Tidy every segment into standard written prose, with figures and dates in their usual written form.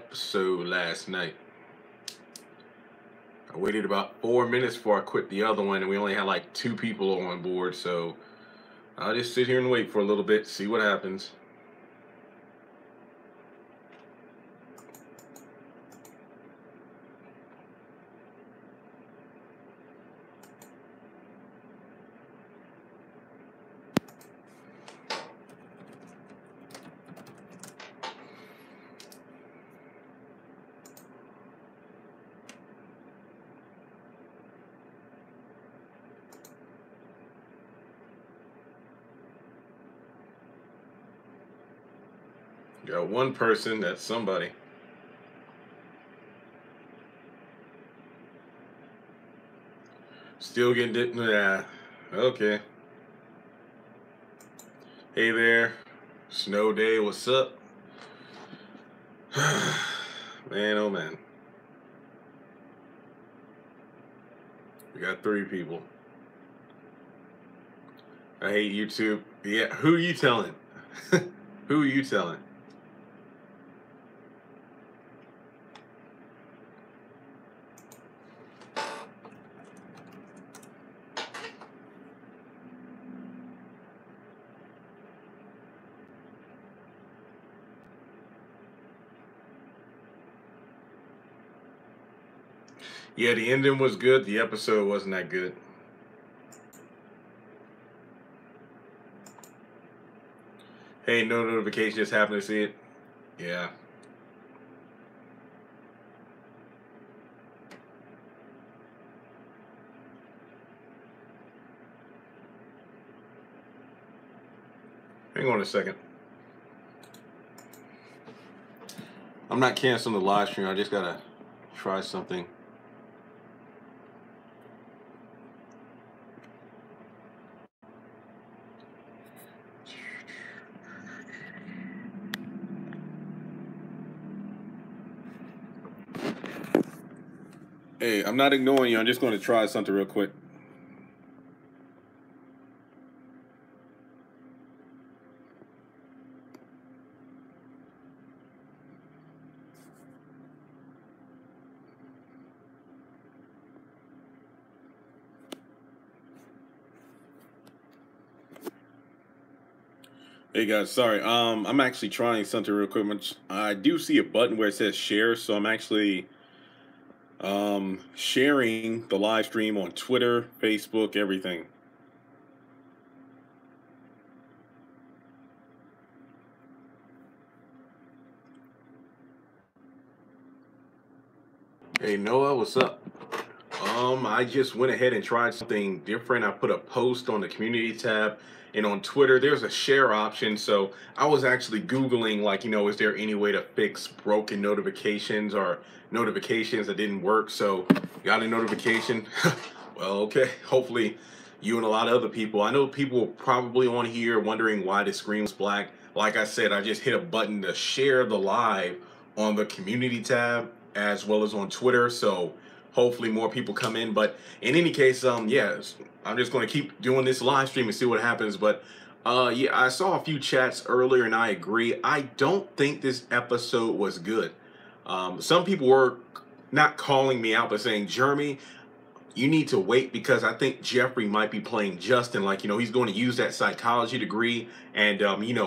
episode last night. I waited about 4 minutes before I quit the other one, and we only had like 2 people on board, so I'll just sit here and wait for a little bit, see what happens. Got one person, that's somebody. Still getting it. Yeah. Okay. Hey there. Snow day, what's up? Man, oh man. We got 3 people. I hate YouTube. Yeah, who you telling? Who are you telling? Yeah, the ending was good. The episode wasn't that good. Hey, no notification, just happened to see it. Yeah. Hang on a second. I'm not canceling the live stream. I just gotta try something. Hey, I'm not ignoring you. I'm just going to try something real quick. Hey guys, sorry. I'm actually trying something real quick. I do see a button where it says share, so I'm actually sharing the live stream on Twitter, Facebook, everything. Hey Noah, what's up? I just went ahead and tried something different. I put a post on the community tab, and on Twitter there's a share option. So I was actually Googling, like, is there any way to fix broken notifications or notifications that didn't work? So got a notification. Well, okay, hopefully you and a lot of other people. I know people probably on here wondering why the screen was black. Like I said, I just hit a button to share the live on the community tab as well as on Twitter. So hopefully more people come in. But in any case, yeah, I'm just going to keep doing this live stream and see what happens. But yeah, I saw a few chats earlier and I agree. I don't think this episode was good. Some people were not calling me out, but saying, Jeremy, you need to wait because I think Jeffrey might be playing Justin. Like, he's going to use that psychology degree and,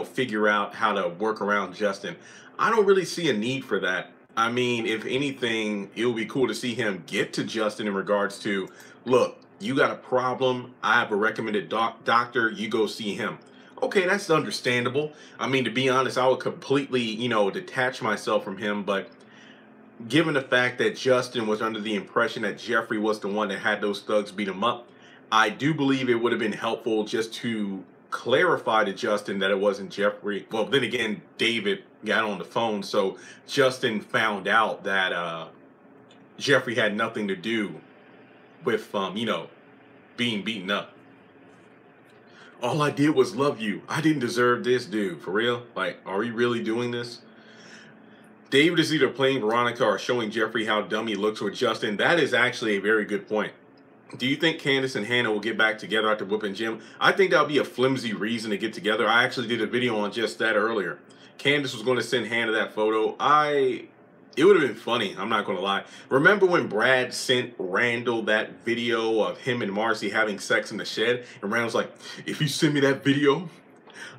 figure out how to work around Justin. I don't really see a need for that. I mean, if anything, it would be cool to see him get to Justin in regards to, look, you got a problem. I have a recommended doctor. You go see him. Okay, that's understandable. I mean, to be honest, I would completely, detach myself from him. But given the fact that Justin was under the impression that Jeffrey was the one that had those thugs beat him up, I do believe it would have been helpful just to clarify to Justin that it wasn't Jeffrey. Well, then again, David got on the phone, so Justin found out that Jeffrey had nothing to do with, being beaten up. All I did was love you. I didn't deserve this, dude. For real? Like, are we really doing this? David is either playing Veronica or showing Jeffrey how dumb he looks with Justin. That is actually a very good point. Do you think Candace and Hannah will get back together after whooping Jim? I think that would be a flimsy reason to get together. I actually did a video on just that earlier. Candace was going to send Hannah that photo. I It would have been funny. I'm not going to lie. Remember when Brad sent Randall that video of him and Marcy having sex in the shed? And Randall's like, if you send me that video,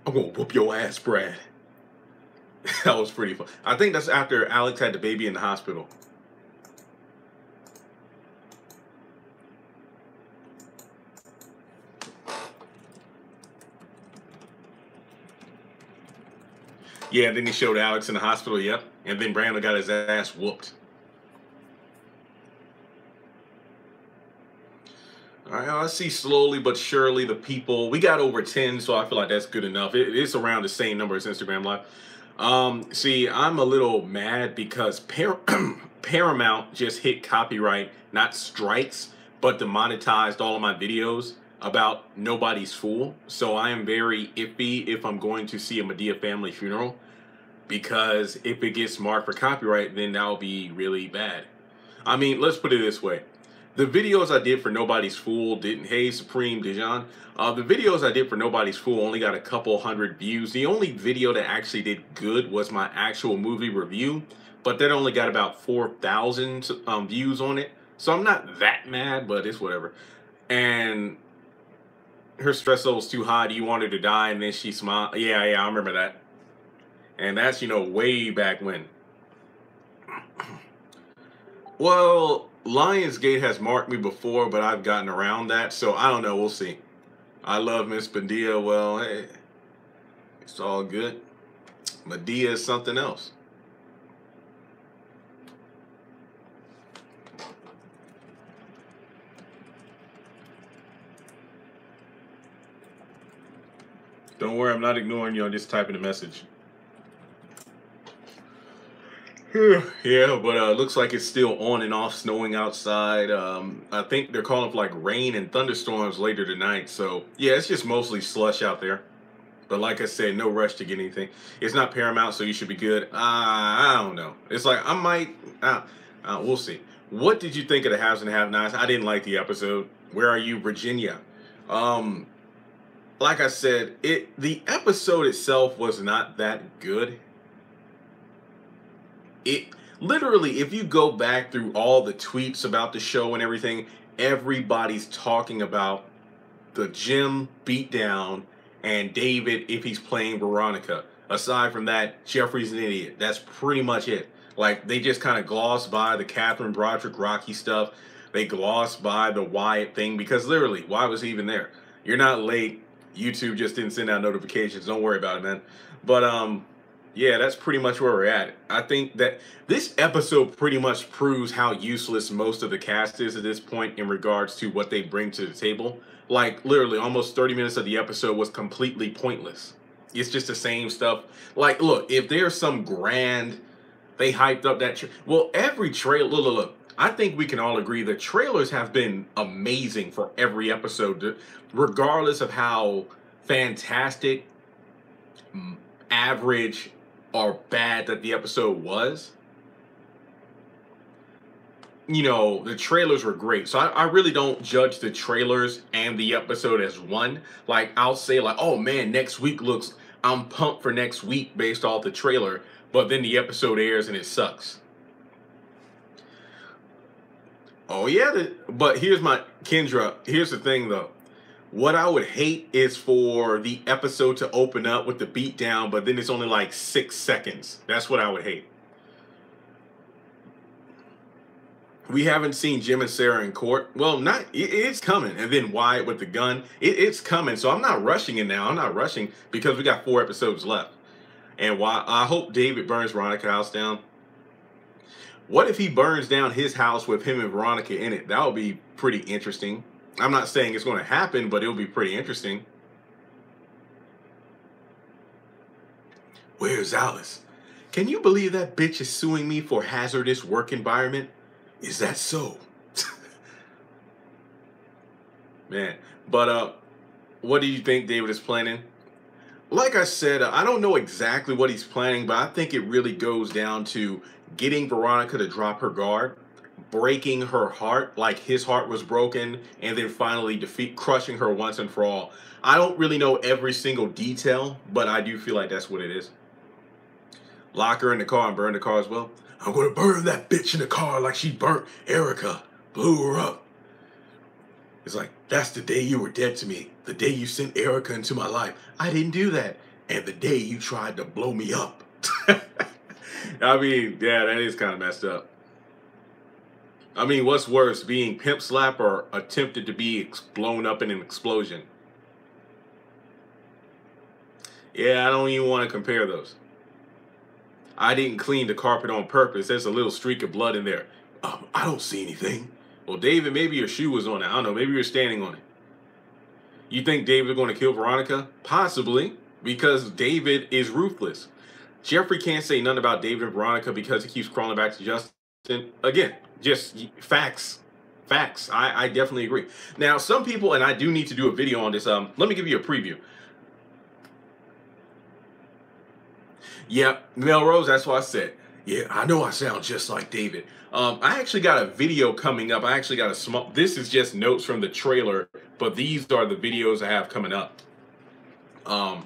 I'm going to whoop your ass, Brad. That was pretty fun. I think that's after Alex had the baby in the hospital. Yeah, then he showed Alex in the hospital, yep. And then Brandon got his ass whooped. All right, I see slowly but surely the people. We got over 10, so I feel like that's good enough. It's around the same number as Instagram Live. See, I'm a little mad because Paramount just hit copyright, not strikes, but demonetized all of my videos about Nobody's Fool. So I am very iffy if I'm going to see a Madea family funeral, because if it gets marked for copyright, then that'll be really bad. I mean, let's put it this way. The videos I did for Nobody's Fool didn't, hey, Supreme Dijon, the videos I did for Nobody's Fool only got a couple hundred views. The only video that actually did good was my actual movie review, but that only got about 4,000 views on it. So I'm not that mad, but it's whatever. And her stress level's too high. Do you want her to die? And then she smiled. Yeah, I remember that. And that's, you know, way back when. Well, Lionsgate has marked me before, but I've gotten around that, so I don't know. We'll see. I love Miss Padilla. Well, hey, it's all good. Madea is something else. Don't worry, I'm not ignoring you. I'm just typing a message. Yeah, but looks like it's still on and off, snowing outside. I think they're calling for like rain and thunderstorms later tonight. So yeah, it's just mostly slush out there. But like I said, no rush to get anything. It's not Paramount, so you should be good. I don't know. It's like I might. We'll see. What did you think of the Haves and Have-Nots? I didn't like the episode. Where are you, Virginia? Like I said, the episode itself was not that good. It literally, if you go back through all the tweets about the show and everything, everybody's talking about the gym beatdown and David if he's playing Veronica. Aside from that, Jeffrey's an idiot. That's pretty much it. Like, they just kind of gloss by the Catherine Broderick Rocky stuff. They gloss by the Wyatt thing because literally, why was he even there? You're not late. YouTube just didn't send out notifications. Don't worry about it, man. But yeah, that's pretty much where we're at. I think that this episode pretty much proves how useless most of the cast is at this point in regards to what they bring to the table. Like, literally, almost 30 minutes of the episode was completely pointless. It's just the same stuff. Like, look, if there's some grand, they hyped up that... Well, every trailer... Look. I think we can all agree the trailers have been amazing for every episode, regardless of how fantastic, average, or bad that the episode was. You know, the trailers were great. So I really don't judge the trailers and the episode as one. Like, I'll say like, oh man, next week looks, I'm pumped for next week based off the trailer. But then the episode airs and it sucks. Oh yeah, but here's my, Kendra, here's the thing though. What I would hate is for the episode to open up with the beatdown, but then it's only like 6 seconds. That's what I would hate. We haven't seen Jim and Sarah in court. Well, it's coming. And then Wyatt with the gun. It's coming. So I'm not rushing it now. I'm not rushing because we got 4 episodes left. And I hope David burns Veronica's house down. What if he burns down his house with him and Veronica in it? That would be pretty interesting. I'm not saying it's going to happen, but it'll be pretty interesting. Where's Alice? Can you believe that bitch is suing me for hazardous work environment? Is that so? Man, but what do you think David is planning? Like I said, I don't know exactly what he's planning, but I think it really goes down to getting Veronica to drop her guard, breaking her heart like his heart was broken, and then finally crushing her once and for all. I don't really know every single detail, but I do feel like that's what it is. Lock her in the car and burn the car as well. I'm going to burn that bitch in the car like she burnt Erica, blew her up. It's like, that's the day you were dead to me. The day you sent Erica into my life. I didn't do that. And the day you tried to blow me up. I mean, yeah, that is kind of messed up. I mean, what's worse, being pimp slapped or attempted to be blown up in an explosion? Yeah, I don't even want to compare those. I didn't clean the carpet on purpose. There's a little streak of blood in there. I don't see anything. Well, David, maybe your shoe was on it. I don't know. Maybe you're standing on it. You think David's going to kill Veronica? Possibly, because David is ruthless. Jeffrey can't say nothing about David and Veronica because he keeps crawling back to Justin. Again, just facts. Facts. I definitely agree. Now, some people, and I do need to do a video on this. Let me give you a preview. Yeah, Melrose, that's what I said. Yeah, I know I sound just like David. I actually got a video coming up. I actually got a small, this is just notes from the trailer, but these are the videos I have coming up. I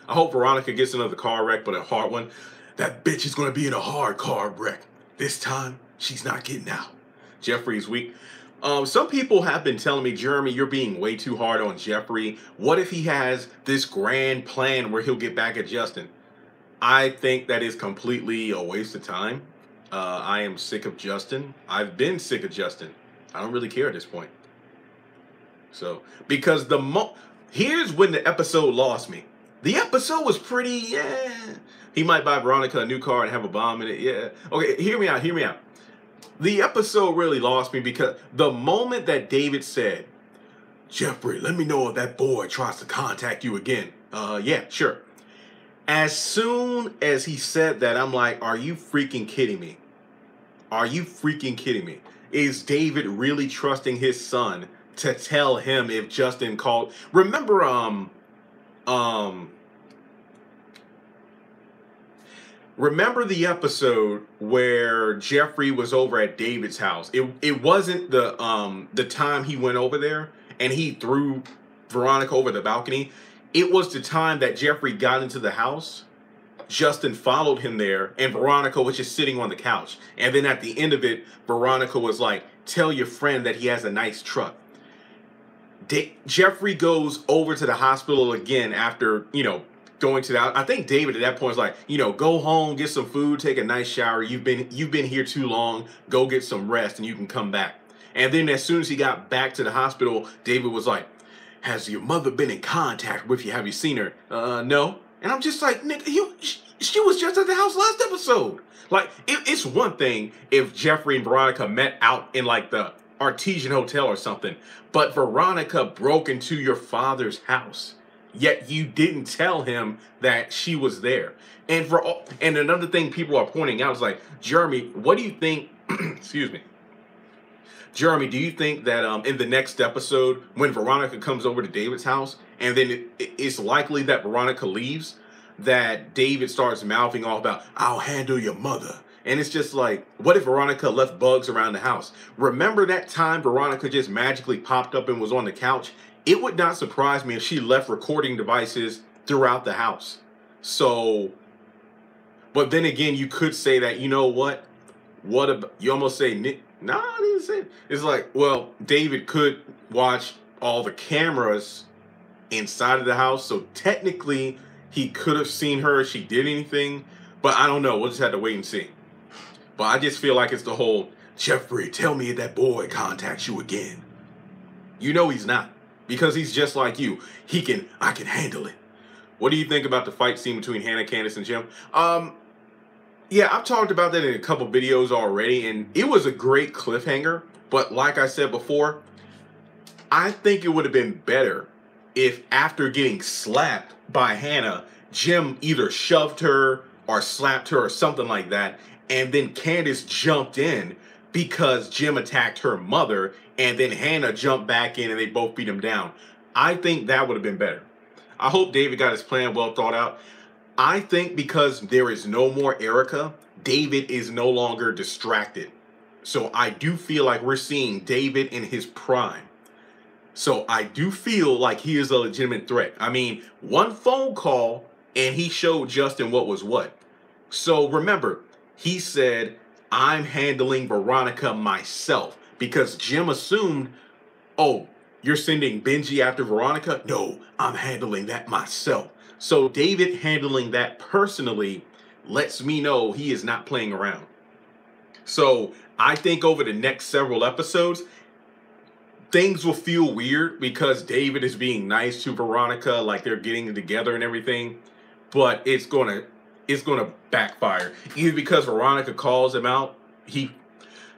hope Veronica gets another car wreck, but a hard one. That bitch is going to be in a hard car wreck. This time, she's not getting out. Jeffrey's weak. Some people have been telling me, Jeremy, you're being way too hard on Jeffrey. What if he has this grand plan where he'll get back at Justin? I think that is completely a waste of time. I am sick of Justin. I've been sick of Justin. I don't really care at this point. So, because here's when the episode lost me. The episode was pretty, yeah. He might buy Veronica a new car and have a bomb in it, yeah. Okay, hear me out, hear me out. The episode really lost me because the moment that David said, Jeffrey, let me know if that boy tries to contact you again. Yeah, sure. As soon as he said that, I'm like, are you freaking kidding me? Are you freaking kidding me? Is David really trusting his son to tell him if Justin called? Remember, remember the episode where Jeffrey was over at David's house? It wasn't the time he went over there and he threw Veronica over the balcony. It was the time that Jeffrey got into the house. Justin followed him there, and Veronica was just sitting on the couch. And then at the end of it, Veronica was like, tell your friend that he has a nice truck. Jeffrey goes over to the hospital again after, going to I think David at that point was like, go home, get some food, take a nice shower. You've been here too long. Go get some rest, and you can come back. And then as soon as he got back to the hospital, David was like, has your mother been in contact with you? Have you seen her? No. And I'm just like, nigga, she was just at the house last episode. Like, it's one thing if Jeffrey and Veronica met out in like the Artesian Hotel or something, but Veronica broke into your father's house, yet you didn't tell him that she was there. And another thing people are pointing out is like, Jeremy, what do you think? Excuse me. Jeremy, do you think that in the next episode, when Veronica comes over to David's house, and then it's likely that Veronica leaves, that David starts mouthing off about, I'll handle your mother. And it's just like, what if Veronica left bugs around the house? Remember that time Veronica just magically popped up and was on the couch? It would not surprise me if she left recording devices throughout the house. So, but then again, you could say that, you know what? What about, you almost say, Nick, no, I didn't say it. It's like, well, David could watch all the cameras inside of the house. So technically, he could have seen her if she did anything. But I don't know. We'll just have to wait and see. But I just feel like it's the whole, Jeffrey, tell me if that boy contacts you again. You know he's not. Because he's just like you. I can handle it. What do you think about the fight scene between Hannah, Candace, and Jim? Yeah, I've talked about that in a couple videos already, and it was a great cliffhanger. But like I said before, I think it would have been better if after getting slapped by Hannah, Jim either shoved her or slapped her or something like that, and then Candace jumped in because Jim attacked her mother, and then Hannah jumped back in and they both beat him down. I think that would have been better. I hope David got his plan well thought out. I think because there is no more Erica, David is no longer distracted. So I do feel like we're seeing David in his prime. So I do feel like he is a legitimate threat. I mean, one phone call and he showed Justin what was what. So remember, he said, I'm handling Veronica myself, because Jim assumed, oh, you're sending Benji after Veronica? No, I'm handling that myself. So David handling that personally lets me know he is not playing around. So I think over the next several episodes, things will feel weird because David is being nice to Veronica, like they're getting together and everything. But it's gonna backfire. Either because Veronica calls him out,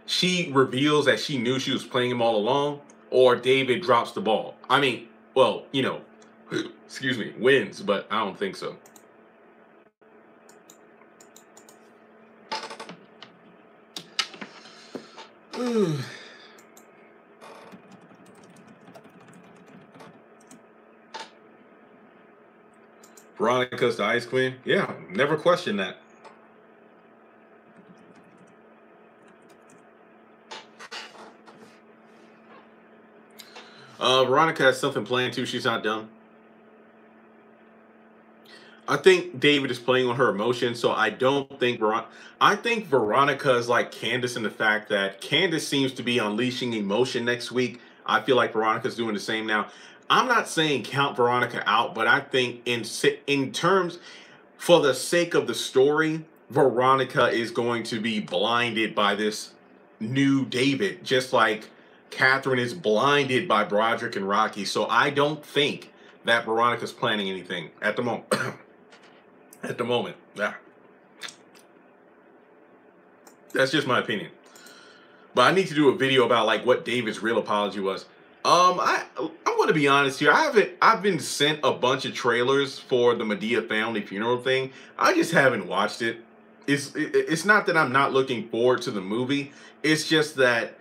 she reveals that she knew she was playing him all along, or David drops the ball. I mean, well, you know, excuse me, wins, but I don't think so. Veronica's the Ice Queen? Yeah, never question that. Veronica has something planned too. She's not done. I think David is playing on her emotions, so I don't think I think Veronica is like Candace in the fact that Candace seems to be unleashing emotion next week. I feel like Veronica's doing the same now. I'm not saying count Veronica out, but I think in terms, for the sake of the story, Veronica is going to be blinded by this new David, just like Catherine is blinded by Broderick and Rocky. So I don't think that Veronica's planning anything at the moment. At the moment, yeah. That's just my opinion. But I need to do a video about like what David's real apology was. I'm going to be honest here. I've been sent a bunch of trailers for the Medea family funeral thing. I just haven't watched it. It's not that I'm not looking forward to the movie. It's just that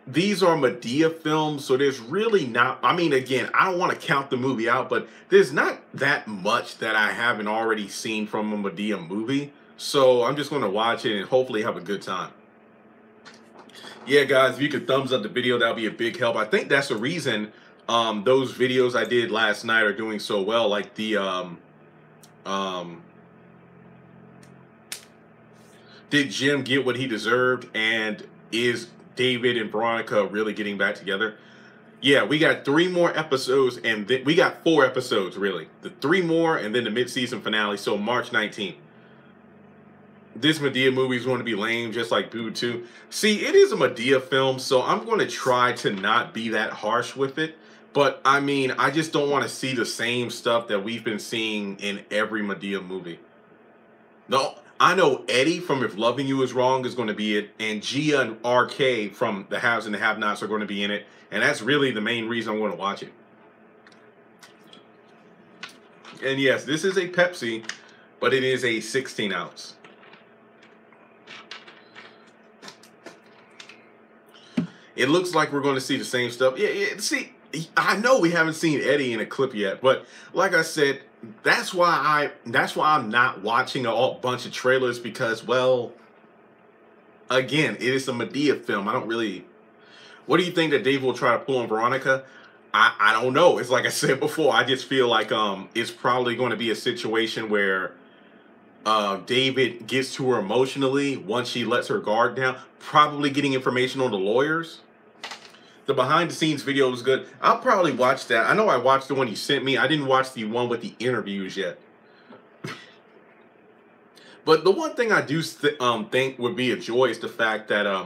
these are Medea films, so there's really not, I mean, again, I don't want to count the movie out, but there's not that much that I haven't already seen from a Medea movie. So I'm just going to watch it and hopefully have a good time. Yeah, guys, if you could thumbs up the video, that'll be a big help. I think that's the reason those videos I did last night are doing so well. Like the did Jim get what he deserved, and is David and Veronica really getting back together? Yeah, we got 3 more episodes, and we got 4 episodes, really. The 3 more, and then the mid-season finale, so March 19th. This Medea movie is going to be lame, just like Boo 2. See, it is a Medea film, so I'm going to try to not be that harsh with it. But, I mean, I just don't want to see the same stuff that we've been seeing in every Medea movie. No, I know Eddie from If Loving You Is Wrong is going to be it, and Gia and RK from The Haves and the Have-Nots are going to be in it, and that's really the main reason I'm going to watch it. And yes, this is a Pepsi, but it is a 16 ounce. It looks like we're going to see the same stuff. Yeah, see, I know we haven't seen Eddie in a clip yet, but like I said, that's why I'm not watching a bunch of trailers, because, well, again, it is a Medea film. I don't really. What do you think that Dave will try to pull on Veronica? I don't know. It's like I said before. I just feel like it's probably going to be a situation where David gets to her emotionally once she lets her guard down. Probably getting information on the lawyers. The behind the scenes video was good. I'll probably watch that. I know I watched the one you sent me. I didn't watch the one with the interviews yet. But the one thing I do think would be a joy is the fact that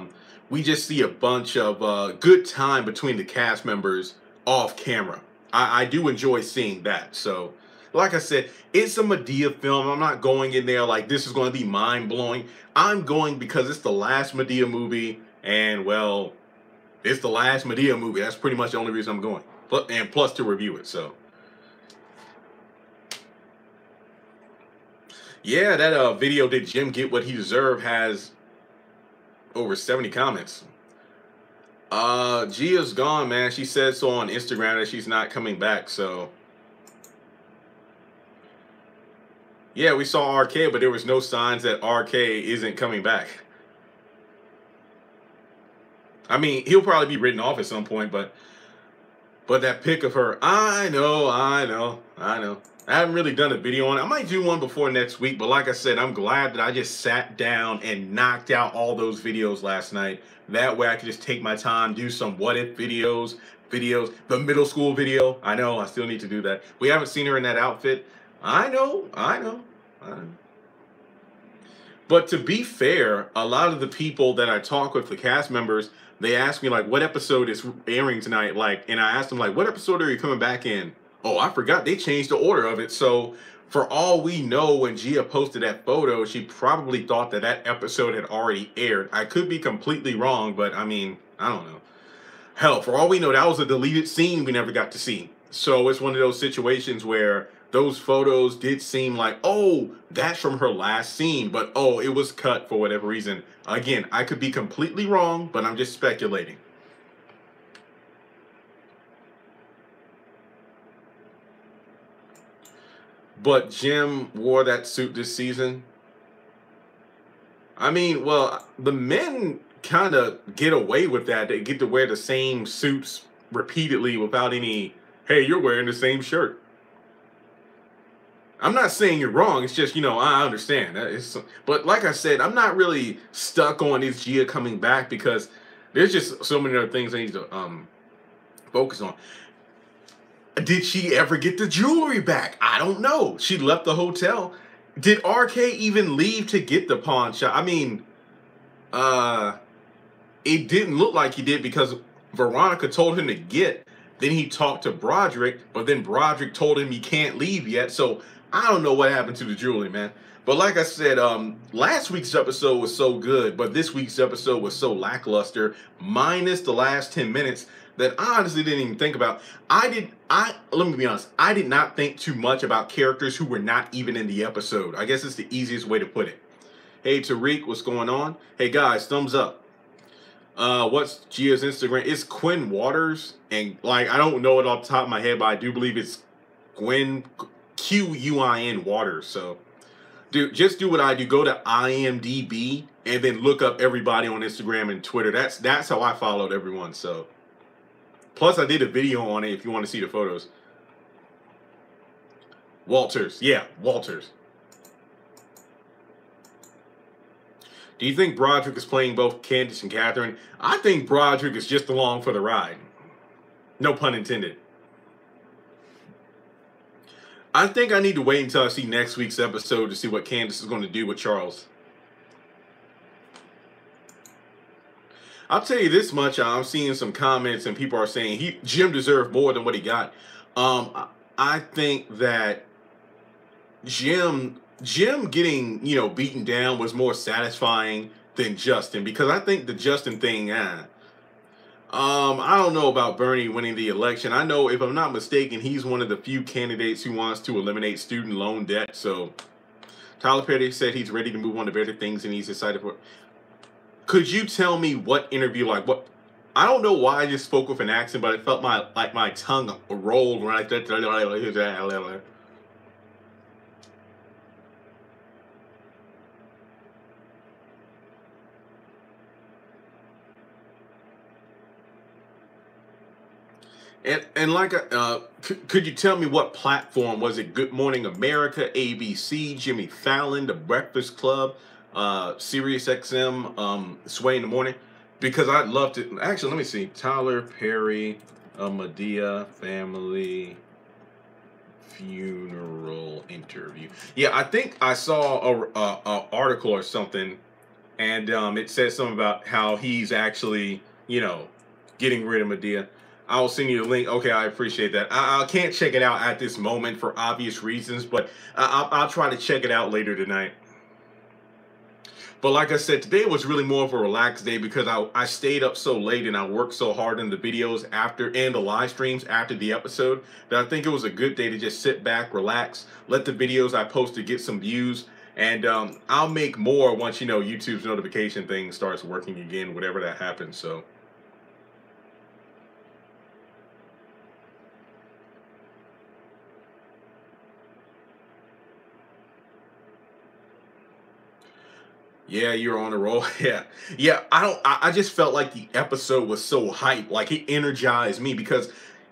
we just see a bunch of good time between the cast members off camera. I do enjoy seeing that. So, like I said, it's a Medea film. I'm not going in there like this is going to be mind-blowing. I'm going because it's the last Medea movie, and, well, it's the last Medea movie. That's pretty much the only reason I'm going. And plus to review it, so. Yeah, that video, Did Jim Get What He Deserved, has over 70 comments. Gia's gone, man. She said so on Instagram that she's not coming back, so. Yeah, we saw RK, but there was no signs that RK isn't coming back. I mean, he'll probably be written off at some point, but that pic of her, I know. I haven't really done a video on it. I might do one before next week, but like I said, I'm glad that I just sat down and knocked out all those videos last night. That way I could just take my time, do some what if videos, the middle school video. I know, I still need to do that. We haven't seen her in that outfit. I know. But to be fair, a lot of the people that I talk with, the cast members, they ask me like, what episode is airing tonight? Like, and I asked them like, what episode are you coming back in? Oh, I forgot they changed the order of it. So for all we know, when Gia posted that photo, she probably thought that that episode had already aired. I could be completely wrong, but I mean, I don't know. Hell, for all we know, that was a deleted scene we never got to see. So it's one of those situations where those photos did seem like, oh, that's from her last scene, but oh, it was cut for whatever reason. Again, I could be completely wrong, but I'm just speculating. But Jim wore that suit this season. I mean, well, the men kind of get away with that. They get to wear the same suits repeatedly without any, hey, you're wearing the same shirt. I'm not saying you're wrong. It's just, you know, I understand. But like I said, I'm not really stuck on is Gia coming back because there's just so many other things I need to focus on. Did she ever get the jewelry back? I don't know. She left the hotel. Did RK even leave to get the pawn shop? I mean, it didn't look like he did because Veronica told him to get. Then he talked to Broderick, but then Broderick told him he can't leave yet. So I don't know what happened to the jewelry, man. But like I said, last week's episode was so good, but this week's episode was so lackluster, minus the last 10 minutes, that I honestly didn't even think about. Let me be honest, I did not think too much about characters who were not even in the episode. I guess it's the easiest way to put it. Hey, Tariq, what's going on? Hey, guys, thumbs up. What's Gia's Instagram? It's Quinn Waters, and like, I don't know it off the top of my head, but I do believe it's Gwen, Quin Waters. So, dude, just do what I do. Go to IMDb and then look up everybody on Instagram and Twitter. That's how I followed everyone. So, plus I did a video on it if you want to see the photos. Walters, yeah, Walters. Do you think Broderick is playing both Candace and Catherine? I think Broderick is just along for the ride. No pun intended. I think I need to wait until I see next week's episode to see what Candace is going to do with Charles. I'll tell you this much. I'm seeing some comments and people are saying Jim deserved more than what he got. I think that Jim getting, you know, beaten down was more satisfying than Justin, because I think the Justin thing, I don't know about Bernie winning the election. I know, if I'm not mistaken, he's one of the few candidates who wants to eliminate student loan debt. So Tyler Perry said he's ready to move on to better things and he's excited for. Could you tell me what interview, like what? I don't know why I just spoke with an accent, but it felt like my tongue rolled right there. And like, could you tell me what platform was it? Good Morning America, ABC, Jimmy Fallon, The Breakfast Club, Sirius XM, Sway in the Morning? Because I'd love to. Actually, let me see. Tyler Perry, Medea family funeral interview. Yeah, I think I saw a article or something, and it said something about how he's actually, you know, getting rid of Medea. I'll send you the link. Okay, I appreciate that. I can't check it out at this moment for obvious reasons, but I'll try to check it out later tonight. But like I said, today was really more of a relaxed day because I stayed up so late and I worked so hard on the videos after and the live streams after the episode that I think it was a good day to just sit back, relax, let the videos I posted get some views, and I'll make more once, you know, YouTube's notification thing starts working again, whatever that happens. So. Yeah, you're on a roll. Yeah. I just felt like the episode was so hype. Like, it energized me because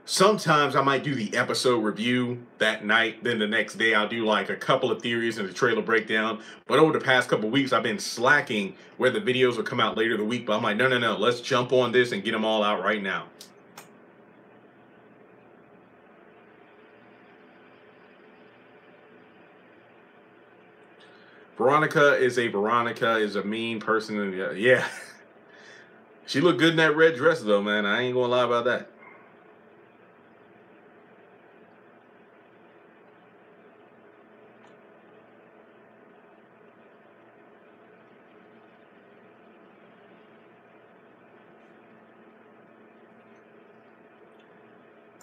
sometimes I might do the episode review that night. Then the next day I'll do like a couple of theories and the trailer breakdown. But over the past couple of weeks, I've been slacking where the videos will come out later the week. But I'm like, no, let's jump on this and get them all out right now. Veronica is a mean person. And yeah. She looked good in that red dress though, man. I ain't gonna lie about that.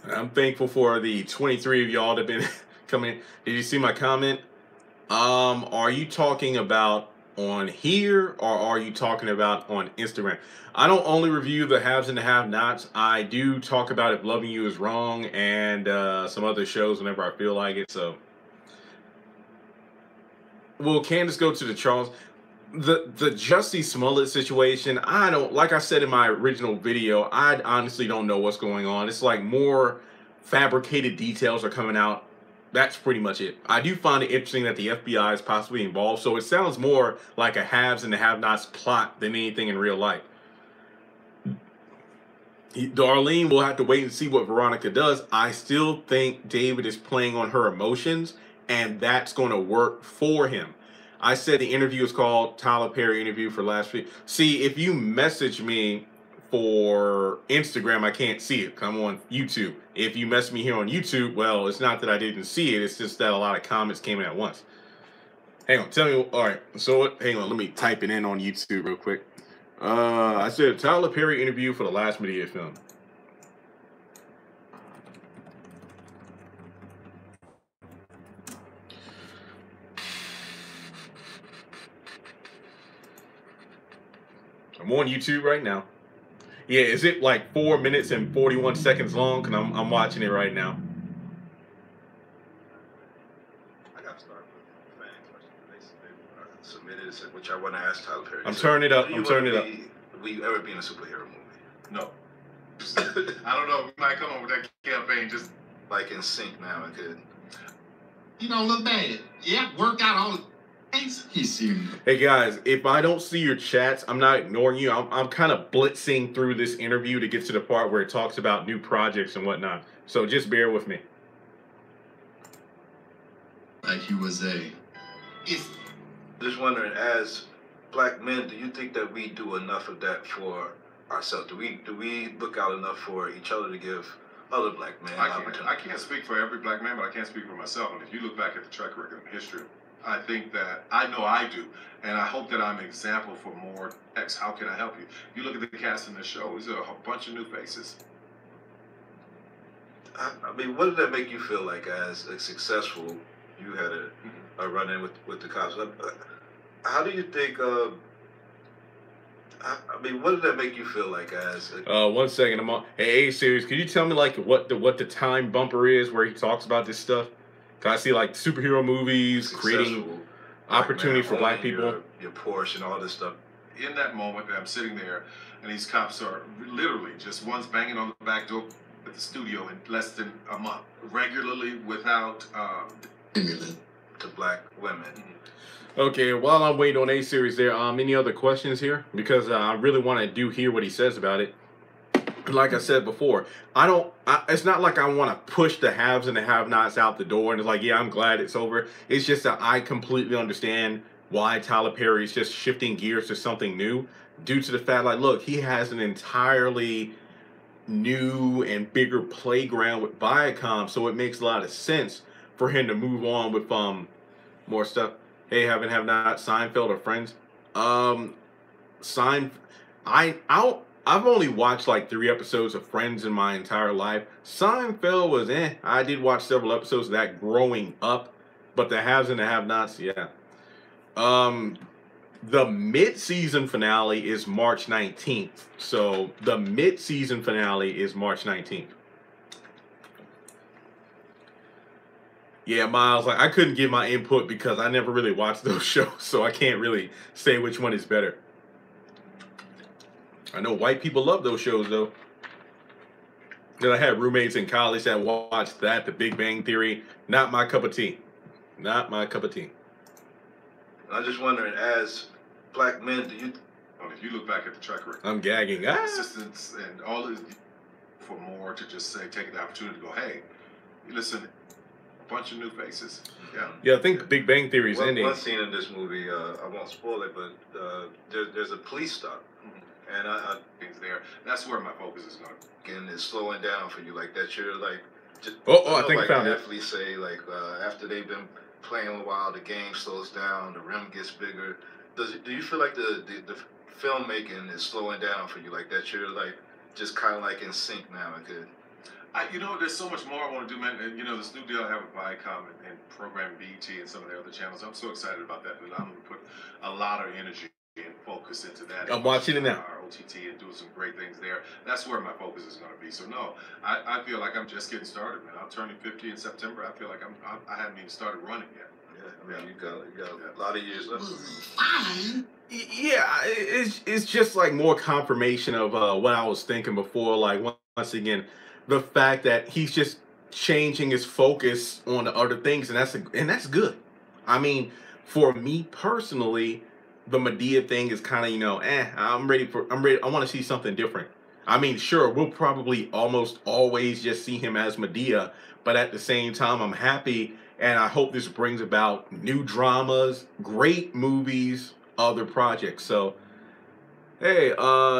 I'm thankful for the 23 of y'all that have been coming. Did you see my comment? Are you talking about on here or are you talking about on Instagram? I don't only review the haves and the have-nots. I do talk about If Loving You Is Wrong and some other shows whenever I feel like it. So, will Candace go to the Charles? The Jussie Smollett situation, I don't, like I said in my original video, I honestly don't know what's going on. It's like more fabricated details are coming out. That's pretty much it. I do find it interesting that the FBI is possibly involved, so it sounds more like a haves and the have-nots plot than anything in real life. Darlene will have to wait and see what Veronica does. I still think David is playing on her emotions, and that's going to work for him. I said the interview is called Tyler Perry interview for last week. See, if you message me for Instagram, I can't see it. I'm on YouTube. If you message me here on YouTube, well, it's not that I didn't see it. It's just that a lot of comments came in at once. Hang on, tell me. All right, so hang on. Let me type it in on YouTube real quick. I said Tyler Perry interview for the last Madea film. I'm on YouTube right now. Yeah, is it like 4 minutes and 41 seconds long? Cause I'm watching it right now. I got to start with fan questions. They submitted, which I want to ask Tyler Perry. I'm turning it up. I'm turning it up. Will you ever be in a superhero movie? No. I don't know. We might come up with that campaign just like in sync now. It could. You don't look bad. Yeah, work out all the things. He's serious. Hey guys, if I don't see your chats, I'm not ignoring you. I'm kind of blitzing through this interview to get to the part where it talks about new projects and whatnot. So just bear with me. Like he was a. Just wondering, as black men, do you think that we do enough of that for ourselves? Do we look out enough for each other to give other black men opportunity? I can't speak for every black man, but I can't speak for myself. And if you look back at the track record in history, I think that I know I do, and I hope that I'm an example for more X. How can I help you? You look at the cast in this show; there's a bunch of new faces. I mean, what did that make you feel like as a successful? You had a run-in with the cops. How do you think? I mean, what did that make you feel like as? 1 second, I'm on. Hey, series, could you tell me like what the time bumper is where he talks about this stuff? Cause I see like superhero movies creating opportunity for black people. Your Porsche and all this stuff. In that moment, I'm sitting there, and these cops are literally just one's banging on the back door at the studio in less than a month, regularly without to black women. Okay, while I'm waiting on A-Series there, any other questions here? Because I really want to hear what he says about it. Like I said before, it's not like I want to push the haves and the have-nots out the door and it's like, yeah, I'm glad it's over. It's just that I completely understand why Tyler Perry is just shifting gears to something new due to the fact, like, look, he has an entirely new and bigger playground with Viacom, so it makes a lot of sense for him to move on with more stuff. Hey, have not Seinfeld or Friends? I've only watched like 3 episodes of Friends in my entire life. Seinfeld was I did watch several episodes of that growing up, but the haves and the have-nots, yeah. The mid-season finale is March 19th. So the mid-season finale is March 19th. Yeah, Miles, like I couldn't give my input because I never really watched those shows, so I can't really say which one is better. I know white people love those shows, though. That I had roommates in college that watched that, The Big Bang Theory. Not my cup of tea. Not my cup of tea. I'm just wondering, as black men, do you? If you look back at the track record, I'm gagging. assistants and all of for more to just say, take the opportunity to go, hey, listen, a bunch of new faces. Yeah. Yeah, I think The Big Bang Theory is ending. One scene in this movie, I won't spoil it, but there's a police stop, and I things there. That's where my focus is going. and it's slowing down for you, like that. You're like, just, I think I found it. athletes say, like after they've been playing a while, the game slows down, the rim gets bigger. Do you feel like the filmmaking is slowing down for you, like that? You're like just kind of like in sync now, and good. There's so much more I want to do, man. And this new deal I have with Viacom and program BET and some of their other channels. I'm so excited about that. But I'm going to put a lot of energy and focus into that. I'm watching it now. Our OTT and doing some great things there. That's where my focus is going to be. So no, I feel like I'm just getting started, man. I'm turning 50 in September. I feel like I haven't even started running yet. Yeah, I mean, you got a lot of years left. Yeah, it's just like more confirmation of what I was thinking before. Like once again, the fact that he's just changing his focus on the other things, and that's good. I mean, for me personally, the Madea thing is kind of I'm ready. I want to see something different. I mean, sure, we'll probably almost always just see him as Madea, but at the same time, I'm happy, and I hope this brings about new dramas, great movies, other projects. So, hey,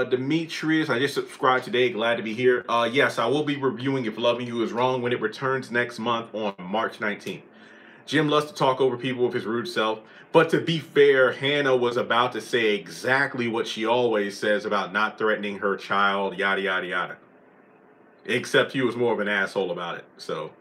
Demetrius, I just subscribed today. Glad to be here. Yes, I will be reviewing If Loving You Is Wrong when it returns next month on March 19th. Jim loves to talk over people with his rude self. But to be fair, Hannah was about to say exactly what she always says about not threatening her child, yada, yada, yada. Except he was more of an asshole about it. So.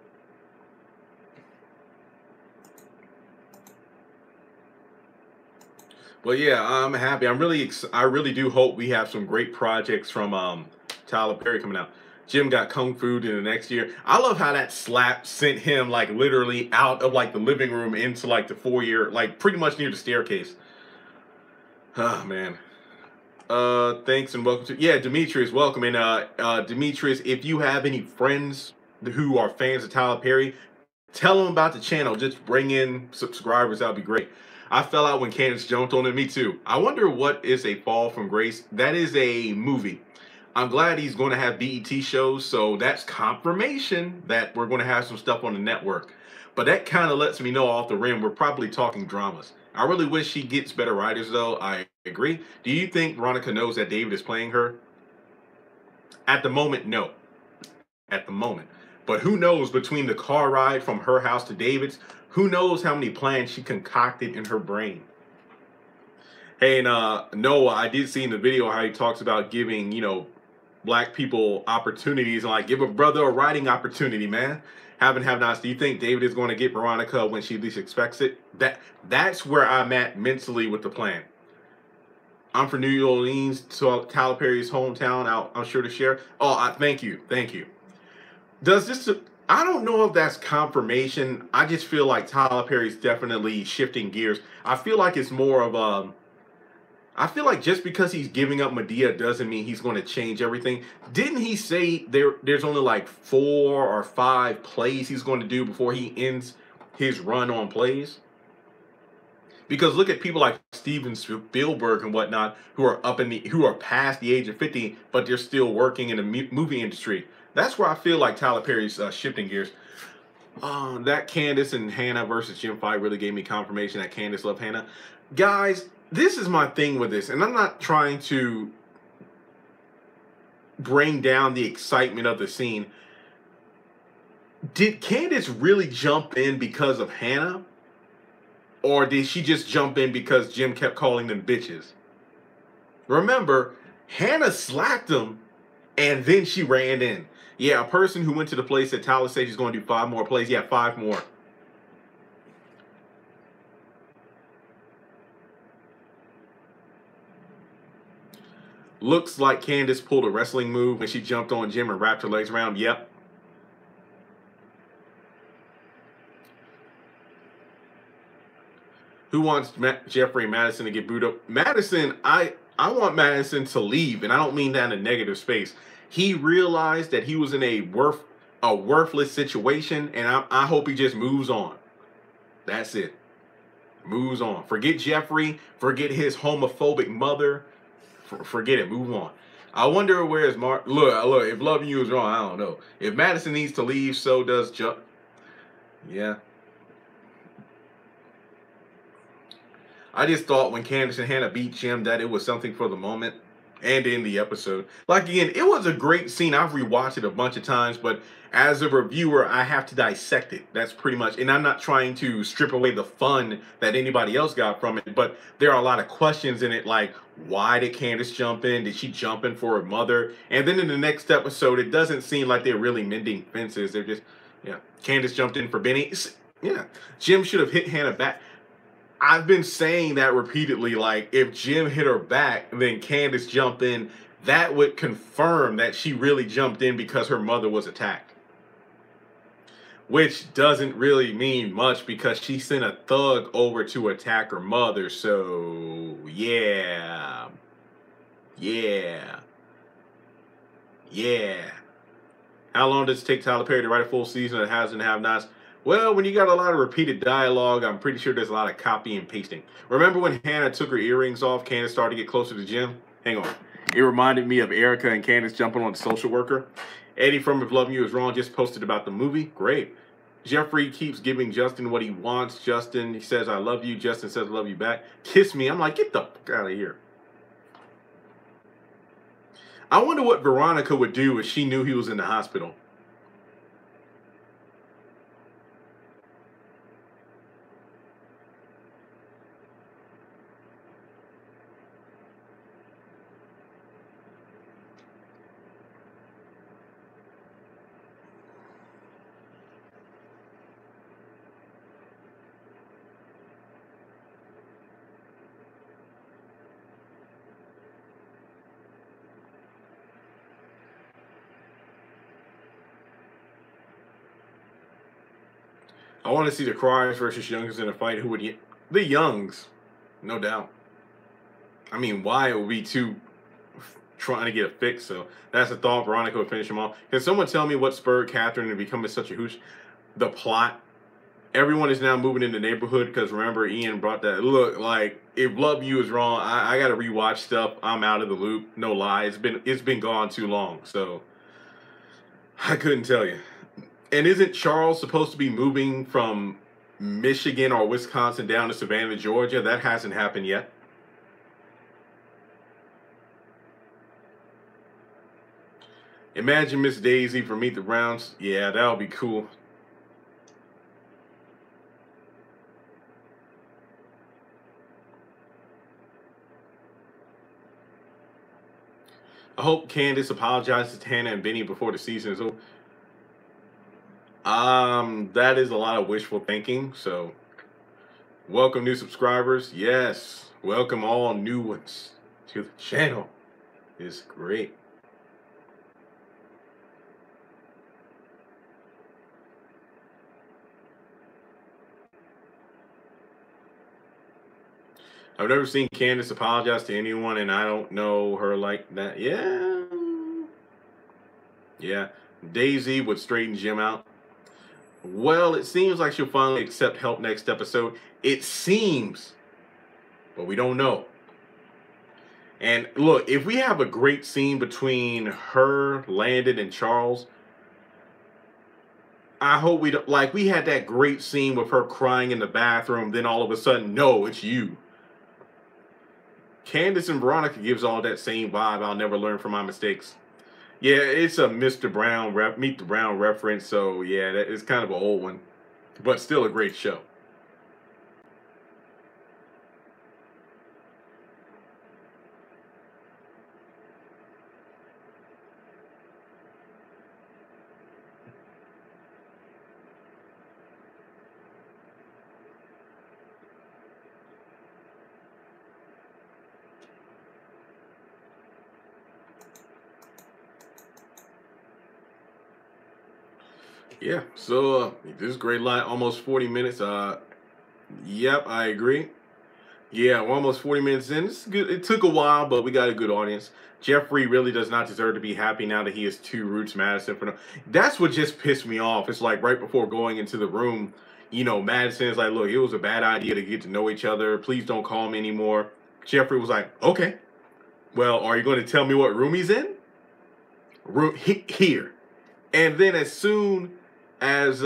Well, yeah, I'm happy. I really do hope we have some great projects from Tyler Perry coming out. Jim got Kung Fu in the next year. I love how that slap sent him like literally out of like the living room into like the foyer, like pretty much near the staircase. Oh man. Thanks and welcome to Demetrius, welcome. And Demetrius, if you have any friends who are fans of Tyler Perry, tell them about the channel. Just bring in subscribers, that'll be great. I fell out when Candace jumped on it, me too. I wonder what is A Fall from Grace. That is a movie. I'm glad he's going to have BET shows, so that's confirmation that we're going to have some stuff on the network. But that kind of lets me know off the rim we're probably talking dramas. I really wish he gets better writers, though. I agree. Do you think Veronica knows that David is playing her? At the moment, no. At the moment. But who knows, between the car ride from her house to David's, who knows how many plans she concocted in her brain. Hey, and Noah, I did see in the video how he talks about giving, black people opportunities, and like give a brother a writing opportunity, man. Have nots. Do you think David is going to get Veronica when she least expects it? That's where I'm at mentally with the plan. I'm from New Orleans, so Tyler Perry's hometown. I'm sure to share. Oh, thank you. Does this? I don't know if that's confirmation. I just feel like Tyler Perry's definitely shifting gears. I feel like it's more of I feel like just because he's giving up Madea doesn't mean he's going to change everything. Didn't he say there's only like 4 or 5 plays he's going to do before he ends his run on plays? Because look at people like Steven Spielberg and whatnot who are past the age of 50, but they're still working in the movie industry. That's where I feel like Tyler Perry's shifting gears. That Candace and Hannah versus Jim fight really gave me confirmation that Candace loved Hannah. Guys, this is my thing with this, and I'm not trying to bring down the excitement of the scene. Did Candace really jump in because of Hannah? Or did she just jump in because Jim kept calling them bitches? Remember, Hannah slapped him, and then she ran in. Yeah, a person who went to the place that Tyler said she's going to do 5 more plays. Yeah, 5 more. Looks like Candace pulled a wrestling move when she jumped on Jim and wrapped her legs around. Yep. Who wants Jeffrey Madison to get booed up? Madison, I want Madison to leave, and I don't mean that in a negative space. he realized that he was in a worthless situation, and I hope he just moves on. That's it. Moves on. Forget Jeffrey. Forget his homophobic mother. Forget it. Move on. I wonder where is Mark. Look. If loving you is wrong, I don't know. If Madison needs to leave, so does Yeah. I just thought when Candace and Hannah beat Jim that it was something for the moment and in the episode. Like, again, it was a great scene. I've rewatched it a bunch of times, but as a reviewer, I have to dissect it. That's pretty much, and I'm not trying to strip away the fun that anybody else got from it, but there are a lot of questions in it, like, why did Candace jump in? Did she jump in for her mother? And then in the next episode, it doesn't seem like they're really mending fences. They're just, yeah, Candace jumped in for Benny. Yeah, Jim should have hit Hannah back. I've been saying that repeatedly, like, if Jim hit her back, then Candace jumped in, that would confirm that she really jumped in because her mother was attacked. Which doesn't really mean much because she sent a thug over to attack her mother, so, yeah. Yeah. Yeah. How long does it take Tyler Perry to write a full season of Haves and Have-Nots? Well, when you got a lot of repeated dialogue, I'm pretty sure there's a lot of copy and pasting. Remember when Hannah took her earrings off, Candace started to get closer to Jim? Hang on. It reminded me of Erica and Candace jumping on the social worker. Eddie from If Loving You Is Wrong just posted about the movie. Great. Jeffrey keeps giving Justin what he wants. Justin, he says, I love you. Justin says, I love you back. Kiss me. I'm like, get the fuck out of here. I wonder what Veronica would do if she knew he was in the hospital. I want to see the Cryers versus Youngs in a fight. Who would get the Youngs? No doubt. I mean, Wyatt will be too trying to get a fix. So that's a thought. Veronica would finish him off. Can someone tell me what spurred Catherine to become such a hoosh? The plot. Everyone is now moving in the neighborhood because remember Ian brought that. Look, like if Love You Is Wrong, I got to rewatch stuff. I'm out of the loop. No lie. It's been gone too long. So I couldn't tell you. And isn't Charles supposed to be moving from Michigan or Wisconsin down to Savannah, Georgia? That hasn't happened yet. Imagine Miss Daisy for Meet the Browns. Yeah, that would be cool. I hope Candace apologizes to Hannah and Benny before the season is over. That is a lot of wishful thinking. So, welcome new subscribers. Yes, welcome all new ones to the channel. It's great. I've never seen Candace apologize to anyone, and I don't know her like that. Yeah. Yeah. Daisy would straighten Jim out. Well, it seems like she'll finally accept help next episode. It seems, but we don't know. And look, if we have a great scene between her, Landon, and Charles, I hope we don't. Like, we had that great scene with her crying in the bathroom, then all of a sudden, no, it's you. Candace and Veronica gives all that same vibe. I'll never learn from my mistakes. Yeah, it's a Mr. Brown Meet the Brown reference. So yeah, that is kind of an old one, but still a great show. Yeah, so this is great line, almost 40 minutes. Yep, I agree. Yeah, we're almost 40 minutes in. It's good. It took a while, but we got a good audience. Jeffrey really does not deserve to be happy now that he is two Roots Madison for no. That's what just pissed me off. It's like right before going into the room, Madison is like, look, it was a bad idea to get to know each other. Please don't call me anymore. Jeffrey was like, okay. Well, are you going to tell me what room he's in? Here. And then as soon as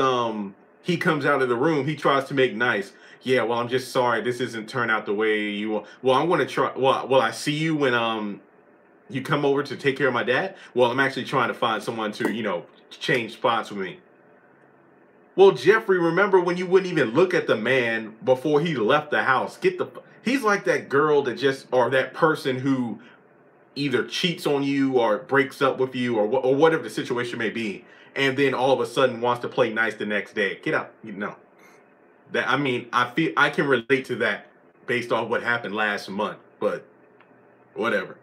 he comes out of the room, he tries to make nice. Yeah, well, I'm just sorry this isn't turn out the way you want. Well, I'm gonna try. Well, I see you when you come over to take care of my dad. Well, I'm actually trying to find someone to change spots with me. Well, Jeffrey, remember when you wouldn't even look at the man before he left the house? He's like that girl that or that person who either cheats on you or breaks up with you or whatever the situation may be, and then all of a sudden wants to play nice the next day. Get out, That I feel I can relate to that based off what happened last month, but whatever.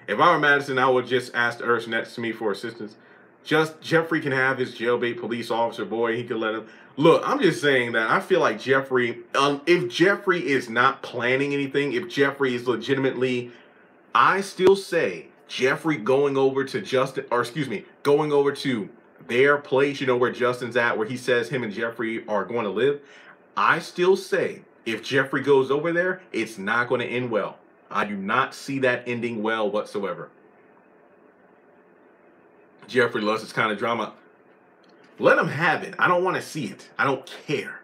If I were Madison, I would just ask the person next to me for assistance. Just Jeffrey can have his jailbait police officer boy. He can let him. Look, I'm just saying that I feel like Jeffrey, if Jeffrey is not planning anything, if Jeffrey is legitimately, I still say Jeffrey going over to going over to their place, where Justin's at, where he says him and Jeffrey are going to live. I still say if Jeffrey goes over there, it's not going to end well. I do not see that ending well whatsoever. Jeffrey loves this kind of drama. Let him have it. I don't want to see it. I don't care.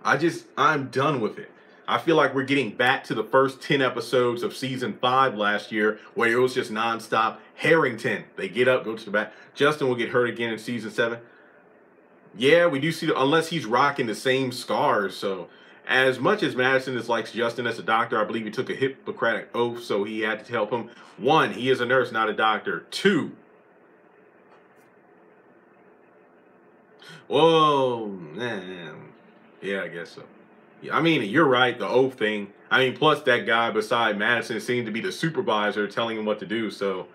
I'm done with it. I feel like we're getting back to the first 10 episodes of season 5 last year, where it was just nonstop Harrington. They get up, go to the back. Justin will get hurt again in season 7. Yeah, we do see, unless he's rocking the same scars. So as much as Madison likes Justin as a doctor, I believe he took a Hippocratic oath, so he had to help him. 1, he is a nurse, not a doctor. 2, whoa, man. Yeah, I guess so. Yeah, I mean, you're right, the oath thing. I mean, plus that guy beside Madison seemed to be the supervisor telling him what to do, so.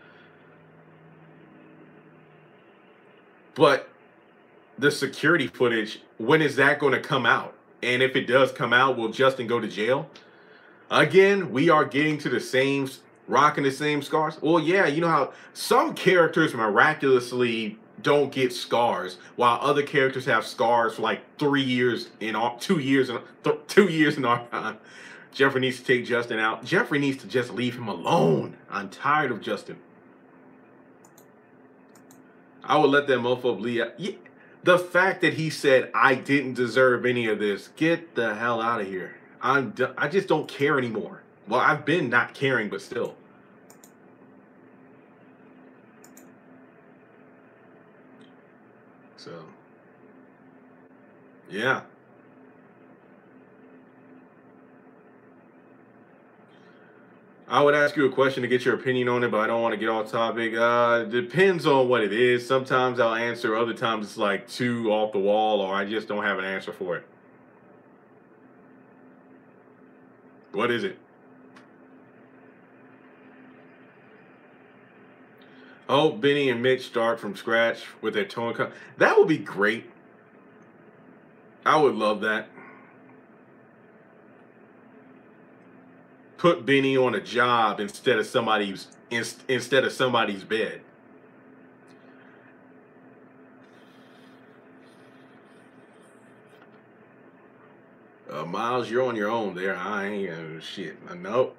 But the security footage, when is that going to come out? And if it does come out, will Justin go to jail? Again, we are getting to the same, rocking the same scars. Well, yeah, you know how some characters miraculously don't get scars, while other characters have scars for like 3 years in 2 years and 2 years in our time. Jeffrey needs to take Justin out. Jeffrey needs to just leave him alone. I'm tired of Justin. I would let that mofo bleed out. Yeah. The fact that he said, I didn't deserve any of this, get the hell out of here. I just don't care anymore. Well, I've been not caring, but still. So, yeah. I would ask you a question to get your opinion on it, but I don't want to get off topic. Depends on what it is. Sometimes I'll answer. Other times it's like too off the wall, or I just don't have an answer for it. What is it? I hope Benny and Mitch start from scratch with their towing company. That would be great. I would love that. Put Benny on a job instead of somebody's bed. Miles, you're on your own there. I ain't shit. Nope.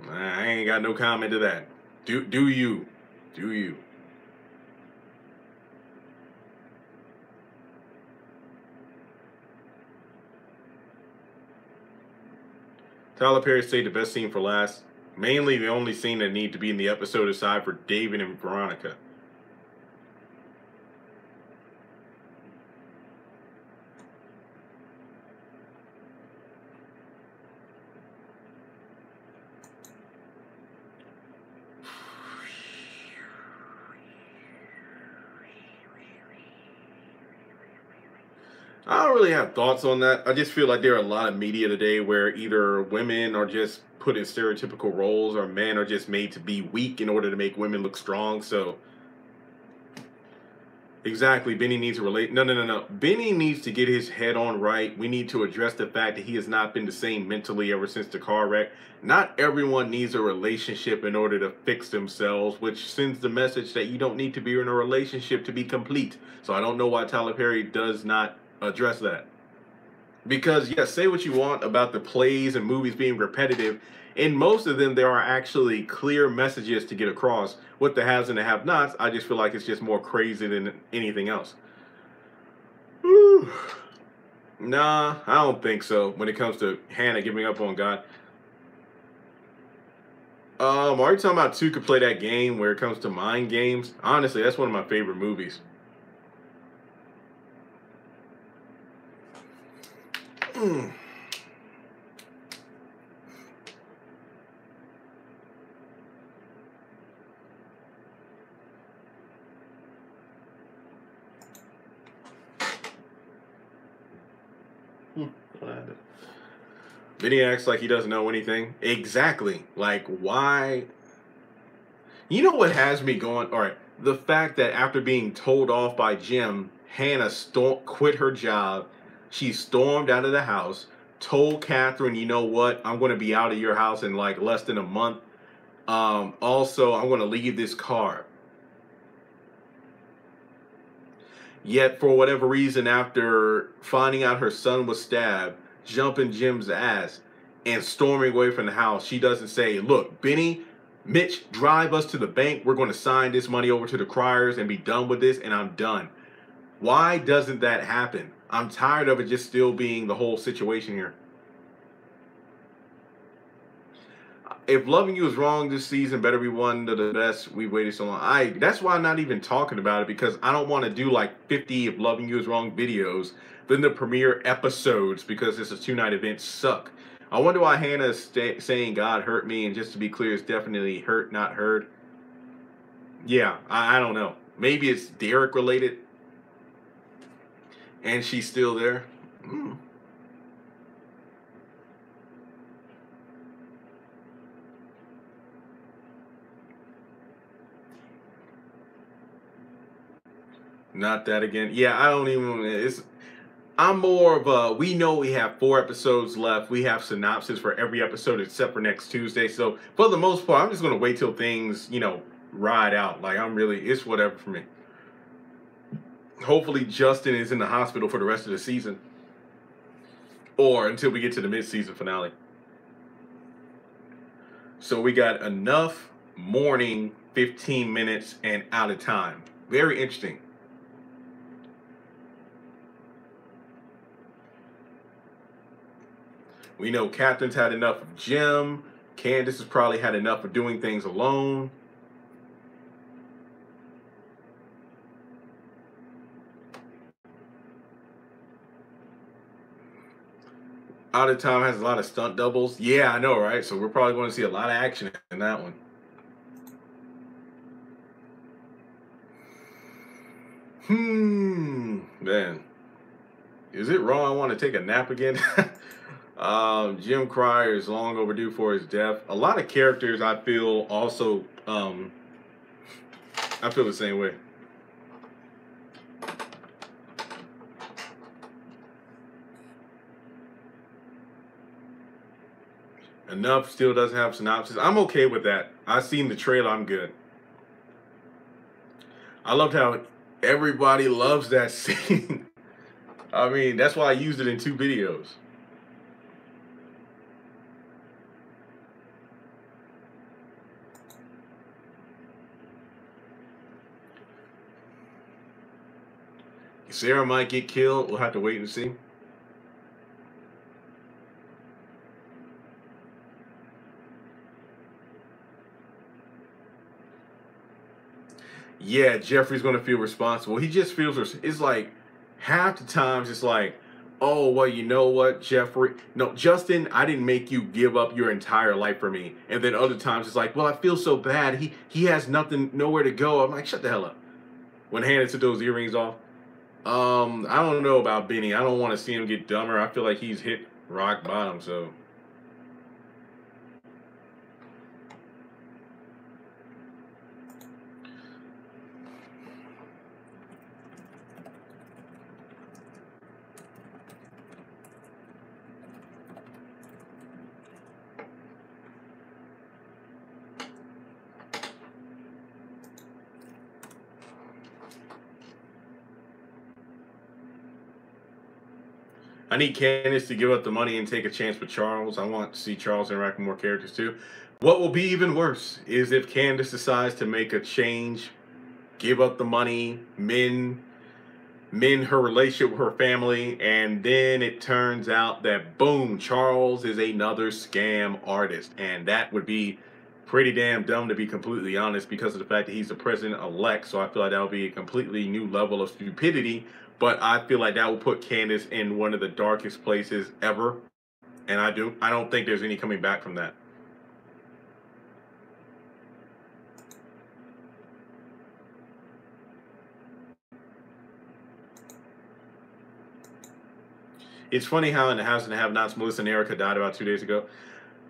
I ain't got no comment to that. Do you? Do you? Tyler Perry saved the best scene for last. Mainly the only scene that need to be in the episode aside for David and Veronica. I don't really have thoughts on that. I just feel like there are a lot of media today where either women are just put in stereotypical roles or men are just made to be weak in order to make women look strong. So Exactly. Benny needs to relate. No, no, no, no. Benny needs to get his head on right. We need to address the fact that he has not been the same mentally ever since the car wreck. Not everyone needs a relationship in order to fix themselves, which sends the message that you don't need to be in a relationship to be complete. So I don't know why Tyler Perry does not address that. Because, yes, say what you want about the plays and movies being repetitive. In most of them, there are actually clear messages to get across. With the haves and the have-nots, I just feel like it's just more crazy than anything else. Whew. Nah, I don't think so when it comes to Hannah giving up on God. Are you talking about two could play that game where it comes to mind games? Honestly, that's one of my favorite movies. Mm. Vinny acts like he doesn't know anything. Exactly. Like, why? You know what has me going? All right. The fact that after being told off by Jim, Hannah quit her job. She stormed out of the house, told Catherine, you know what? I'm going to be out of your house in like less than a month. Also, I'm going to leave this car. Yet, for whatever reason, after finding out her son was stabbed, jumping Jim's ass and storming away from the house, she doesn't say, look, Benny, Mitch, drive us to the bank. We're going to sign this money over to the criers and be done with this, and I'm done. Why doesn't that happen? I'm tired of it just still being the whole situation here. If Loving You is wrong this season, better be one of the best we waited so long. That's why I'm not even talking about it, because I don't want to do like 50 If Loving You is wrong videos. Then the premiere episodes, because it's a 2-night event, suck. I wonder why Hannah is saying God hurt me, and just to be clear, it's definitely hurt, not heard. Yeah, I don't know. Maybe it's Derek related, and she's still there. Mm. Not that again. Yeah, I don't even. I'm more of a, we know we have 4 episodes left. We have synopsis for every episode except for next Tuesday. So for the most part, I'm just going to wait till things, ride out. Like, it's whatever for me. Hopefully Justin is in the hospital for the rest of the season. Or until we get to the mid-season finale. So we got enough morning, 15 minutes, and out of time. Very interesting. We know Catherine's had enough of Jim. Candace has probably had enough of doing things alone. Out of Time has a lot of stunt doubles. Yeah, I know, right? So we're probably going to see a lot of action in that one. Man. Is it wrong I want to take a nap again? Jim Cryer is long overdue for his death. A lot of characters I feel also, I feel the same way. Enough still doesn't have synopsis. I'm okay with that. I've seen the trailer. I'm good. I loved how everybody loves that scene. I mean, that's why I used it in 2 videos. Sarah might get killed. We'll have to wait and see. Yeah, Jeffrey's going to feel responsible. He just feels, it's like, half the times it's like, oh, well, you know what, Jeffrey? No, Justin, I didn't make you give up your entire life for me. And then other times it's like, well, I feel so bad. He has nowhere to go. I'm like, shut the hell up. When Hannah took those earrings off. I don't know about Benny. I don't want to see him get dumber. I feel like he's hit rock bottom, so. I need Candace to give up the money and take a chance with Charles. I want to see Charles interact with more characters too. What will be even worse is if Candace decides to make a change, give up the money, mend her relationship with her family, and then it turns out that boom, Charles is another scam artist. And that would be pretty damn dumb, to be completely honest, because of the fact that he's the president-elect. So I feel like that would be a completely new level of stupidity. But I feel like that will put Candace in one of the darkest places ever. And I don't think there's any coming back from that. It's funny how in the House and Have-Nots, Melissa and Erica died about 2 days ago.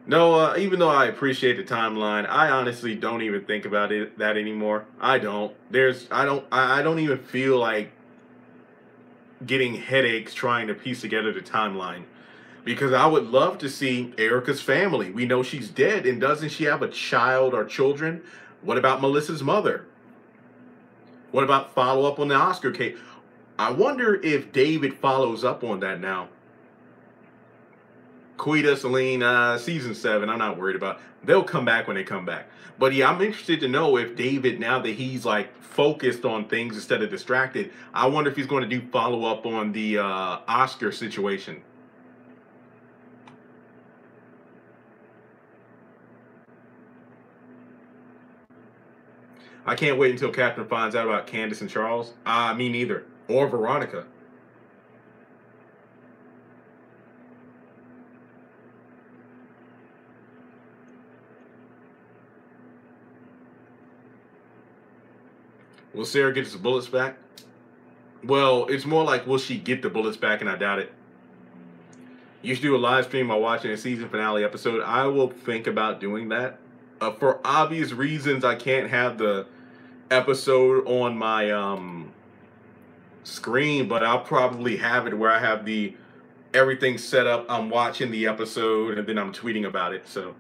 No, even though I appreciate the timeline, I honestly don't even think about that anymore. I don't. I don't even feel like getting headaches trying to piece together the timeline, because I would love to see Erica's family. We know she's dead, and doesn't she have a child or children? What about Melissa's mother? What about follow-up on the Oscar case? I wonder if David follows up on that now. Quita, Celine, season 7, I'm not worried about. They'll come back when they come back. But yeah, I'm interested to know if David, now that he's like focused on things instead of distracted, I wonder if he's going to do follow up on the Oscar situation. I can't wait until Catherine finds out about Candace and Charles. Me neither. Or Veronica. Will Sarah get his bullets back? Well, it's more like, will she get the bullets back? And I doubt it. You should do a live stream while watching a season finale episode. I will think about doing that. For obvious reasons, I can't have the episode on my screen, but I'll probably have it where I have everything set up. I'm watching the episode and then I'm tweeting about it. So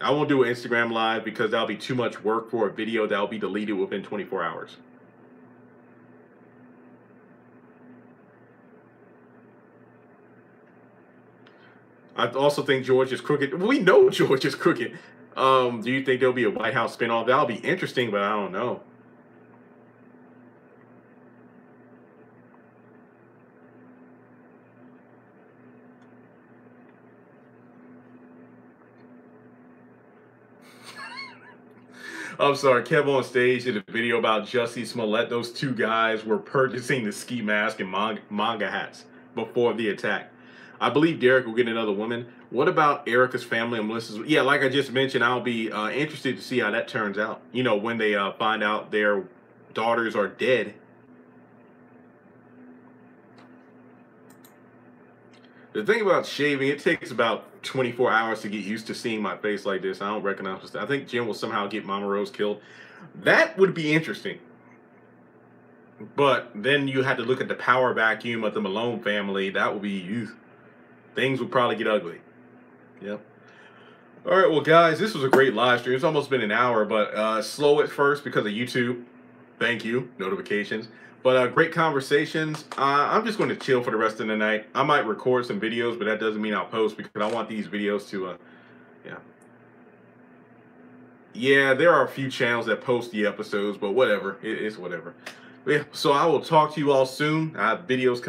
I won't do an Instagram live because that'll be too much work for a video that'll be deleted within 24 hours. I also think George is crooked. We know George is crooked. Do you think there'll be a White House spinoff? That'll be interesting, but I don't know. I'm sorry, Kev on stage did a video about Jussie Smollett. Those two guys were purchasing the ski mask and manga hats before the attack. I believe Derek will get another woman. What about Erica's family and Melissa's? Yeah, like I just mentioned, I'll be interested to see how that turns out. You know, when they find out their daughters are dead. The thing about shaving, it takes about 24 hours to get used to seeing my face like this. I don't recognize. I think Jim will somehow get Mama Rose killed. That would be interesting. But then you had to look at the power vacuum of the Malone family. That would be... Things would probably get ugly. Yep. All right, well, guys, this was a great live stream. It's almost been an hour, but slow at first because of YouTube. Thank you. Notifications. But great conversations. I'm just going to chill for the rest of the night. I might record some videos, but that doesn't mean I'll post because I want these videos to, Yeah, there are a few channels that post the episodes, but whatever. It's whatever. Yeah, so I will talk to you all soon. I have videos coming.